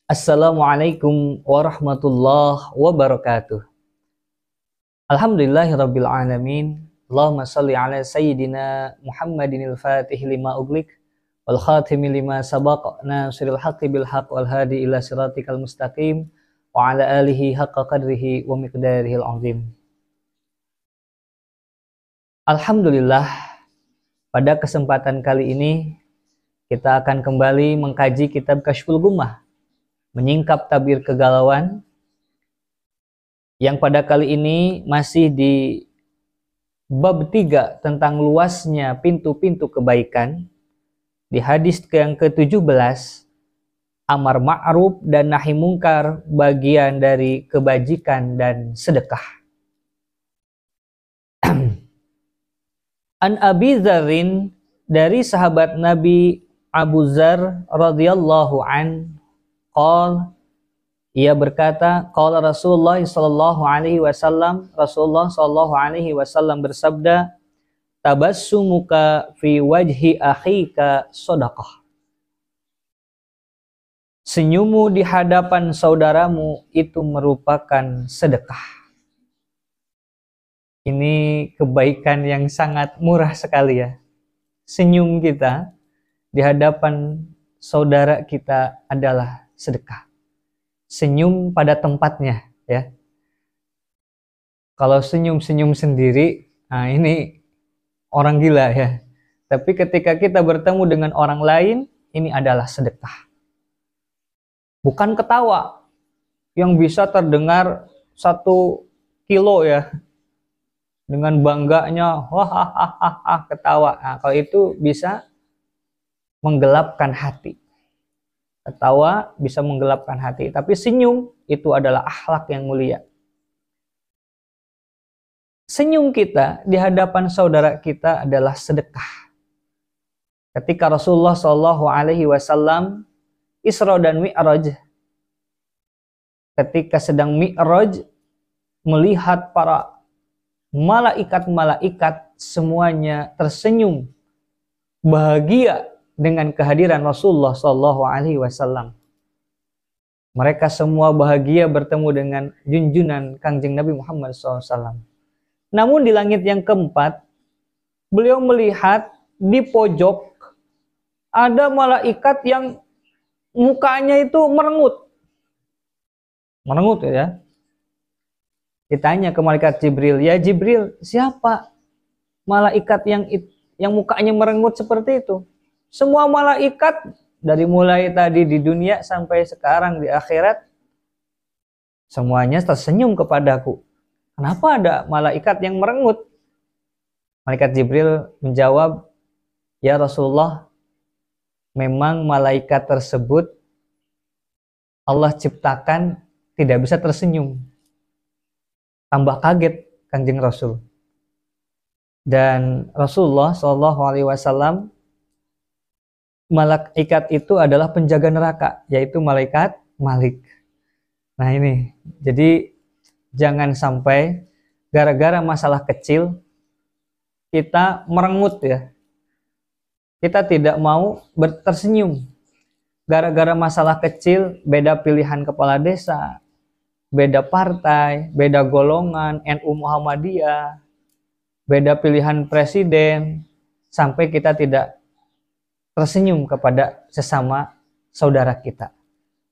Assalamualaikum warahmatullahi wabarakatuh. Alhamdulillahirabbil alamin. Allahumma shalli ala sayyidina Muhammadinil fatih lima uglik wal khatimi lima sabaq nasiril haqqi bil haqq wal hadi ila siratikal mustaqim wa ala alihi haqqa qadrihi wa miqdarihil azim. Alhamdulillah, pada kesempatan kali ini kita akan kembali mengkaji kitab Kasyful Gummah, menyingkap tabir kegalauan, yang pada kali ini masih di bab 3 tentang luasnya pintu-pintu kebaikan. Di hadis yang ke-17, amar ma'ruf dan nahi mungkar bagian dari kebajikan dan sedekah. An Abi Dzarrin, dari sahabat Nabi Abu Dzar radhiyallahu an, ia berkata, qala Rasulullah sallallahu alaihi wasallam, Rasulullah sallallahu alaihi wasallam bersabda, tabassumuka fi wajhi akhika shadaqah. Senyummu di hadapan saudaramu itu merupakan sedekah. Ini kebaikan yang sangat murah sekali ya. Senyum kita di hadapan saudara kita adalah sedekah. Senyum pada tempatnya ya. Kalau senyum-senyum sendiri, nah ini orang gila ya. Tapi ketika kita bertemu dengan orang lain, ini adalah sedekah. Bukan ketawa yang bisa terdengar 1 kilo ya. Dengan bangganya, wah ketawa. Nah, kalau itu bisa menggelapkan hati. Ketawa bisa menggelapkan hati, tapi senyum itu adalah akhlak yang mulia. Senyum kita di hadapan saudara kita adalah sedekah. Ketika Rasulullah Shallallahu Alaihi Wasallam Isra dan Mi'raj, ketika sedang Mi'raj, melihat para malaikat-malaikat semuanya tersenyum bahagia dengan kehadiran Rasulullah Shallallahu Alaihi Wasallam. Mereka semua bahagia bertemu dengan junjunan Kangjeng Nabi Muhammad SAW. Namun di langit yang keempat, beliau melihat di pojok ada malaikat yang mukanya itu merengut. Merengut ya. Ditanya ke malaikat Jibril, ya Jibril, siapa malaikat yang mukanya merengut seperti itu? Semua malaikat dari mulai tadi di dunia sampai sekarang di akhirat semuanya tersenyum kepadaku. Kenapa ada malaikat yang merengut? Malaikat Jibril menjawab, ya Rasulullah, memang malaikat tersebut Allah ciptakan tidak bisa tersenyum. Tambah kaget Kanjeng Rasul. Dan Rasulullah SAW, malaikat itu adalah penjaga neraka, yaitu malaikat Malik. Nah ini, jadi jangan sampai gara-gara masalah kecil kita merengut ya. Kita tidak mau tersenyum. Gara-gara masalah kecil, beda pilihan kepala desa, beda partai, beda golongan, NU Muhammadiyah, beda pilihan presiden, sampai kita tidak tersenyum kepada sesama saudara kita,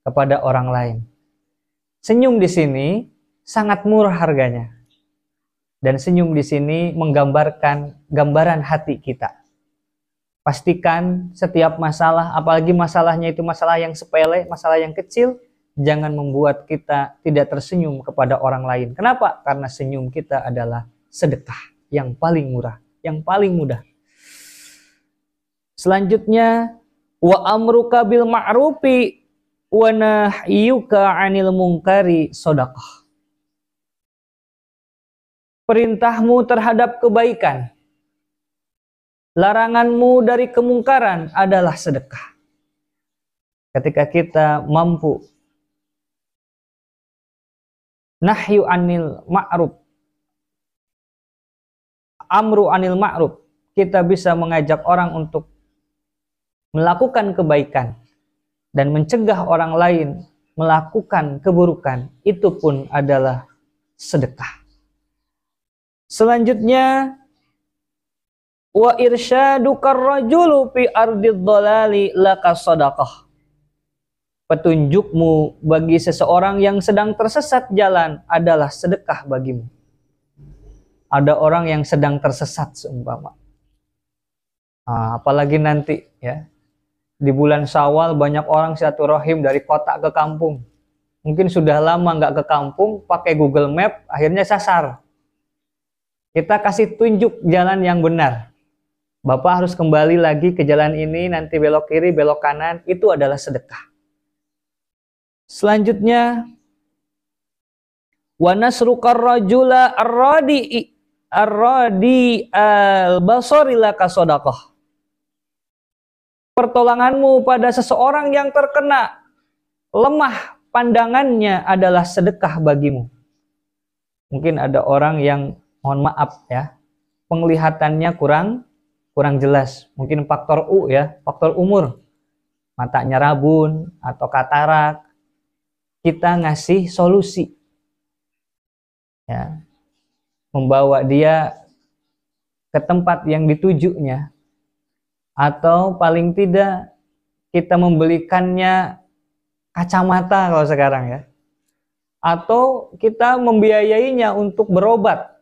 kepada orang lain. Senyum di sini sangat murah harganya. Dan senyum di sini menggambarkan gambaran hati kita. Pastikan setiap masalah, apalagi masalahnya itu masalah yang sepele, masalah yang kecil, jangan membuat kita tidak tersenyum kepada orang lain. Kenapa? Karena senyum kita adalah sedekah yang paling murah, yang paling mudah. Selanjutnya, wa amruka bil ma'rufi wa nahyuka 'anil munkari shadaqah. Perintahmu terhadap kebaikan, laranganmu dari kemungkaran adalah sedekah. Ketika kita mampu nahyu 'anil ma'ruf, amru 'anil ma'ruf, kita bisa mengajak orang untuk melakukan kebaikan dan mencegah orang lain melakukan keburukan, itu pun adalah sedekah. Selanjutnya, wa irsyadukar rajulu fi ardid dhalali laka sadaqah. Petunjukmu bagi seseorang yang sedang tersesat jalan adalah sedekah bagimu. Ada orang yang sedang tersesat seumpama. Apalagi nanti ya, di bulan Syawal banyak orang silaturahim dari kota ke kampung. Mungkin sudah lama nggak ke kampung, pakai Google Map, akhirnya sasar. Kita kasih tunjuk jalan yang benar. Bapak harus kembali lagi ke jalan ini, nanti belok kiri, belok kanan, itu adalah sedekah. Selanjutnya, wa nasrukar rajula arradi al-basari laka sadaqah. Pertolonganmu pada seseorang yang terkena lemah pandangannya adalah sedekah bagimu. Mungkin ada orang yang, mohon maaf ya, penglihatannya kurang jelas. Mungkin faktor U ya, faktor umur. Matanya rabun atau katarak. Kita ngasih solusi. Ya. Membawa dia ke tempat yang ditujunya. Atau paling tidak kita membelikannya kacamata kalau sekarang ya. Atau kita membiayainya untuk berobat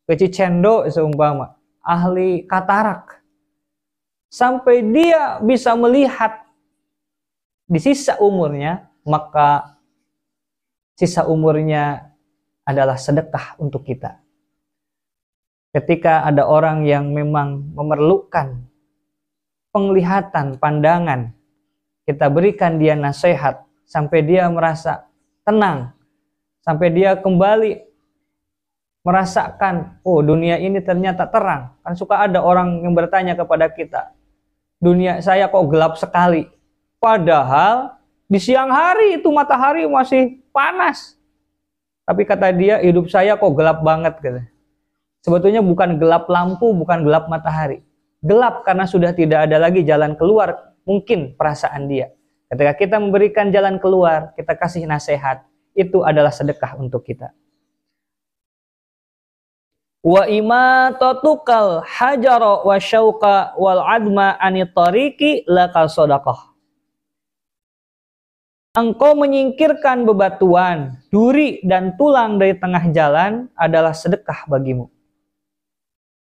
ke Cicendo seumpama, ahli katarak. Sampai dia bisa melihat di sisa umurnya, maka sisa umurnya adalah sedekah untuk kita. Ketika ada orang yang memang memerlukan penglihatan, pandangan, kita berikan dia nasihat sampai dia merasa tenang, sampai dia kembali merasakan, oh dunia ini ternyata terang. Kan suka ada orang yang bertanya kepada kita, dunia saya kok gelap sekali. Padahal di siang hari itu matahari masih panas. Tapi kata dia, hidup saya kok gelap banget. Gitu. Sebetulnya bukan gelap lampu, bukan gelap matahari. Gelap karena sudah tidak ada lagi jalan keluar, mungkin perasaan dia. Ketika kita memberikan jalan keluar, kita kasih nasihat, itu adalah sedekah untuk kita. Wa imatatukal hajara wa syauqa wal adma anit tariqi laka sadaqah. Engkau menyingkirkan bebatuan, duri dan tulang dari tengah jalan adalah sedekah bagimu.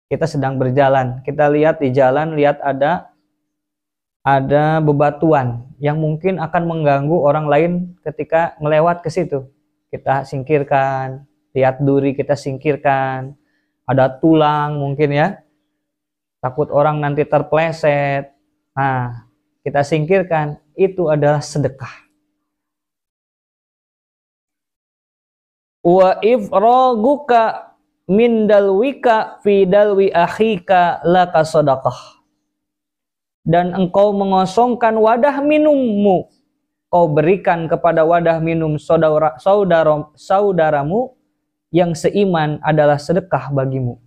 Kita sedang berjalan, kita lihat di jalan, lihat ada bebatuan yang mungkin akan mengganggu orang lain ketika melewat ke situ. Kita singkirkan, lihat duri kita singkirkan, ada tulang mungkin ya, takut orang nanti terpleset. Nah, kita singkirkan, itu adalah sedekah. Wa ifraguka min dalwika fi dalwi akhika laka sadaqah. Dan engkau mengosongkan wadah minummu, kau berikan kepada wadah minum saudaramu yang seiman adalah sedekah bagimu.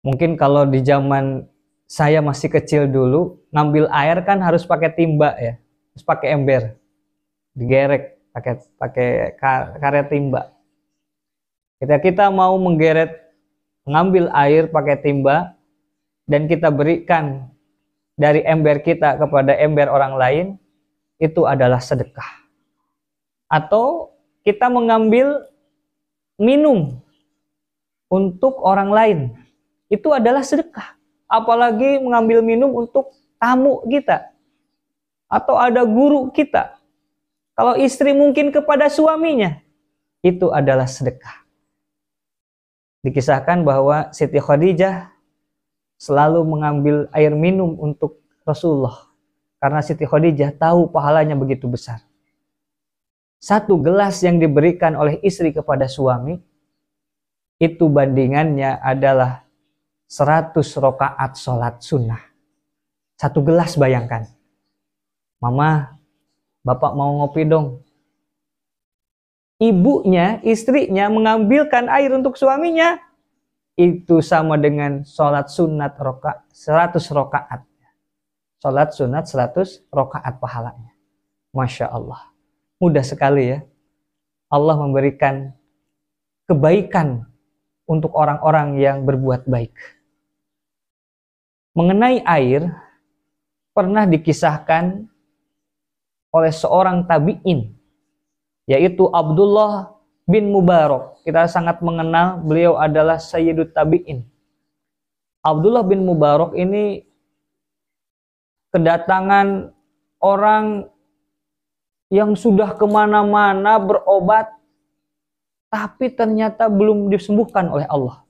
Mungkin kalau di zaman saya masih kecil dulu, ngambil air kan harus pakai timba ya, harus pakai ember, digerek pakai karet timba. Ketika kita mau mengambil air pakai timba dan kita berikan dari ember kita kepada ember orang lain, itu adalah sedekah. Atau kita mengambil minum untuk orang lain, itu adalah sedekah. Apalagi mengambil minum untuk tamu kita atau ada guru kita. Kalau istri mungkin kepada suaminya, itu adalah sedekah. Dikisahkan bahwa Siti Khadijah selalu mengambil air minum untuk Rasulullah. Karena Siti Khadijah tahu pahalanya begitu besar. Satu gelas yang diberikan oleh istri kepada suami, itu bandingannya adalah 100 rakaat sholat sunnah. Satu gelas bayangkan. Mama, Bapak mau ngopi dong. Ibunya, istrinya mengambilkan air untuk suaminya. Itu sama dengan sholat sunat 100 rakaat. Sholat sunat 100 rakaat pahalanya. Masya Allah. Mudah sekali ya. Allah memberikan kebaikan untuk orang-orang yang berbuat baik. Mengenai air, pernah dikisahkan oleh seorang tabi'in, yaitu Abdullah bin Mubarak. Kita sangat mengenal, beliau adalah Sayyidut Tabi'in. Abdullah bin Mubarak ini kedatangan orang yang sudah kemana-mana berobat, tapi ternyata belum disembuhkan oleh Allah.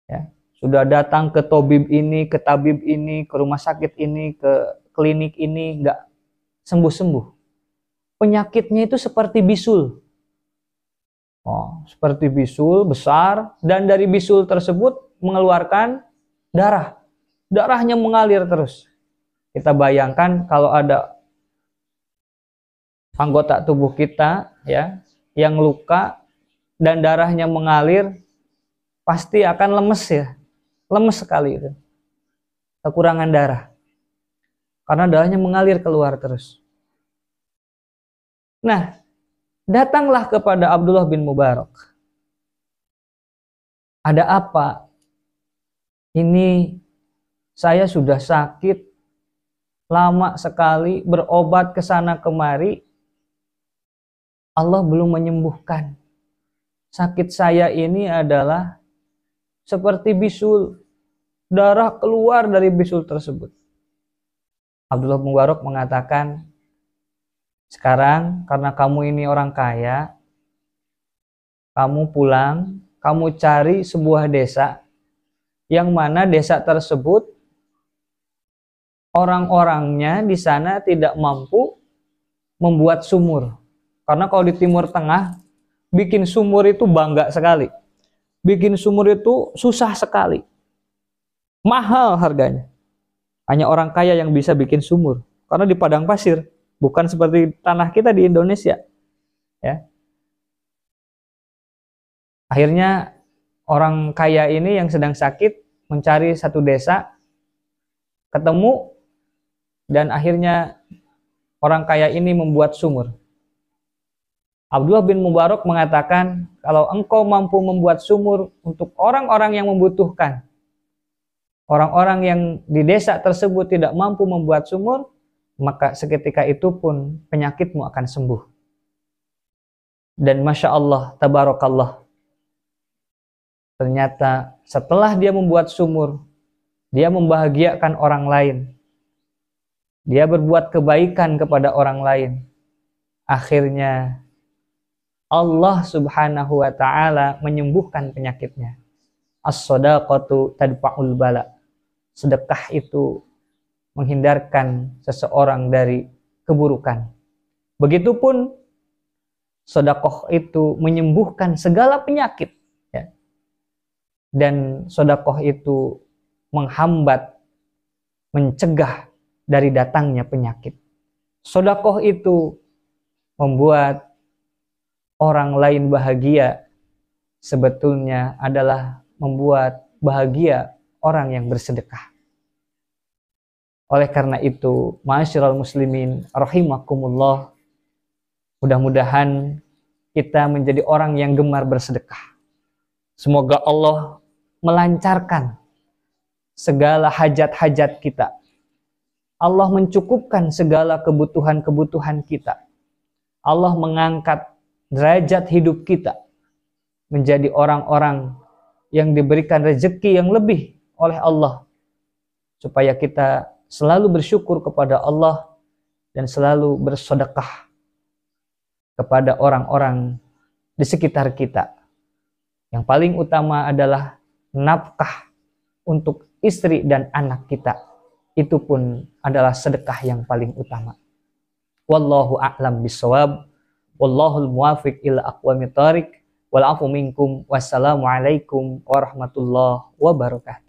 Ya, sudah datang ke tabib ini, ke rumah sakit ini, ke klinik ini, nggak sembuh-sembuh. Penyakitnya itu seperti bisul. Seperti bisul besar, dan dari bisul tersebut mengeluarkan darah. Darahnya mengalir terus. Kita bayangkan kalau ada anggota tubuh kita ya yang luka dan darahnya mengalir, pasti akan lemes ya. Lemes sekali itu. Kekurangan darah. Karena darahnya mengalir keluar terus. Nah, datanglah kepada Abdullah bin Mubarak. Ada apa? Ini saya sudah sakit lama sekali, berobat ke sana kemari, Allah belum menyembuhkan. Sakit saya ini adalah seperti bisul, darah keluar dari bisul tersebut. Abdullah bin Mubarak mengatakan, sekarang karena kamu ini orang kaya, kamu pulang, kamu cari sebuah desa, yang mana desa tersebut orang-orangnya di sana tidak mampu membuat sumur. Karena kalau di Timur Tengah, bikin sumur itu bangga sekali. Bikin sumur itu susah sekali. Mahal harganya. Hanya orang kaya yang bisa bikin sumur. Karena di padang pasir. Bukan seperti tanah kita di Indonesia. Ya. Akhirnya orang kaya ini yang sedang sakit mencari satu desa, ketemu, dan akhirnya orang kaya ini membuat sumur. Abdullah bin Mubarak mengatakan, kalau engkau mampu membuat sumur untuk orang-orang yang membutuhkan, orang-orang yang di desa tersebut tidak mampu membuat sumur, maka seketika itu pun penyakitmu akan sembuh. Dan Masya Allah, Tabarakallah, ternyata setelah dia membuat sumur, dia membahagiakan orang lain, dia berbuat kebaikan kepada orang lain. Akhirnya Allah subhanahu wa ta'ala menyembuhkan penyakitnya. As-sadaqatu tadfa'ul bala. Sedekah itu menghindarkan seseorang dari keburukan. Begitupun sedekah itu menyembuhkan segala penyakit. Ya. Dan sedekah itu menghambat, mencegah dari datangnya penyakit. Sedekah itu membuat orang lain bahagia, sebetulnya adalah membuat bahagia orang yang bersedekah. Oleh karena itu, ma'asyiral muslimin rahimakumullah, mudah-mudahan kita menjadi orang yang gemar bersedekah. Semoga Allah melancarkan segala hajat-hajat kita. Allah mencukupkan segala kebutuhan-kebutuhan kita. Allah mengangkat derajat hidup kita menjadi orang-orang yang diberikan rezeki yang lebih oleh Allah, supaya kita selalu bersyukur kepada Allah dan selalu bersedekah kepada orang-orang di sekitar kita. Yang paling utama adalah nafkah untuk istri dan anak kita. Itu pun adalah sedekah yang paling utama. Wallahu a'lam bishawab. Wallahul muwafiq ila aqwamit thariq. Wal afu minkum. Wassalamualaikum warahmatullahi wabarakatuh.